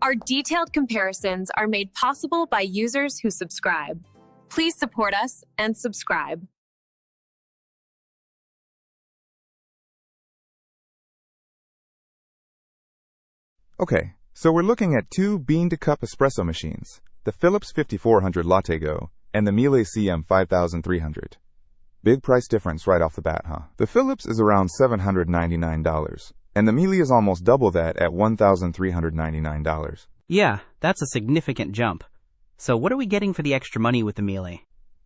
Our detailed comparisons are made possible by users who subscribe. Please support us and subscribe. Okay, so we're looking at two bean-to-cup espresso machines, the Philips 5400 LatteGo and the Miele CM 5300. Big price difference right off the bat, huh? The Philips is around $799, and the Miele is almost double that at $1,399. Yeah, that's a significant jump. So what are we getting for the extra money with the Miele?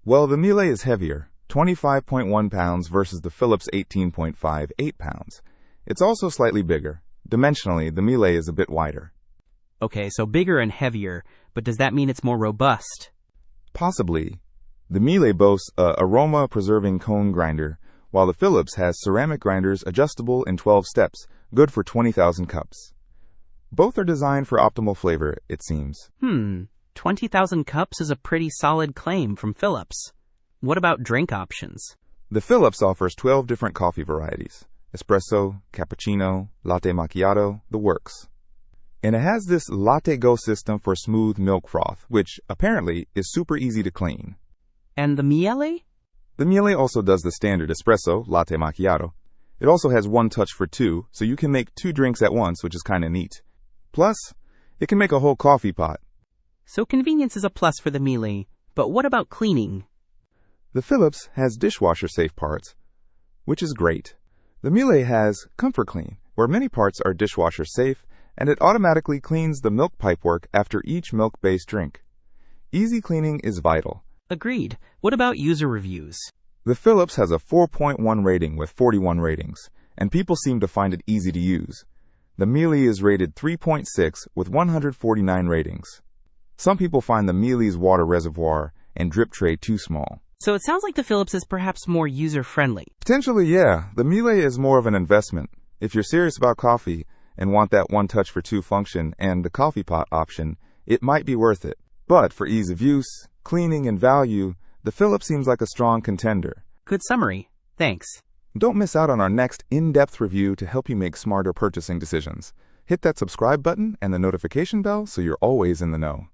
Well, the Miele is heavier, 25.1 pounds versus the Philips 18.58 pounds. It's also slightly bigger. Dimensionally, the Miele is a bit wider. Okay, so bigger and heavier, but does that mean it's more robust? Possibly. The Miele boasts a aroma-preserving cone grinder, while the Philips has ceramic grinders adjustable in 12 steps, good for 20,000 cups. Both are designed for optimal flavor, it seems. 20,000 cups is a pretty solid claim from Philips. What about drink options? The Philips offers 12 different coffee varieties: espresso, cappuccino, latte macchiato, the works. And it has this LatteGo system for smooth milk froth, which apparently is super easy to clean. And the Miele? The Miele also does the standard espresso, latte macchiato. It also has one touch for two, so you can make two drinks at once, which is kind of neat. Plus, it can make a whole coffee pot. So convenience is a plus for the Miele, but what about cleaning? The Philips has dishwasher-safe parts, which is great. The Miele has Comfort Clean, where many parts are dishwasher-safe, and it automatically cleans the milk pipework after each milk-based drink. Easy cleaning is vital. Agreed. What about user reviews? The Philips has a 4.1 rating with 41 ratings, and people seem to find it easy to use. The Miele is rated 3.6 with 149 ratings. Some people find the Miele's water reservoir and drip tray too small. So it sounds like the Philips is perhaps more user-friendly. Potentially, yeah. The Miele is more of an investment. If you're serious about coffee and want that one touch for two function and the coffee pot option, it might be worth it. But for ease of use, cleaning, and value, the Philips seems like a strong contender. Good summary. Thanks. Don't miss out on our next in-depth review to help you make smarter purchasing decisions. Hit that subscribe button and the notification bell so you're always in the know.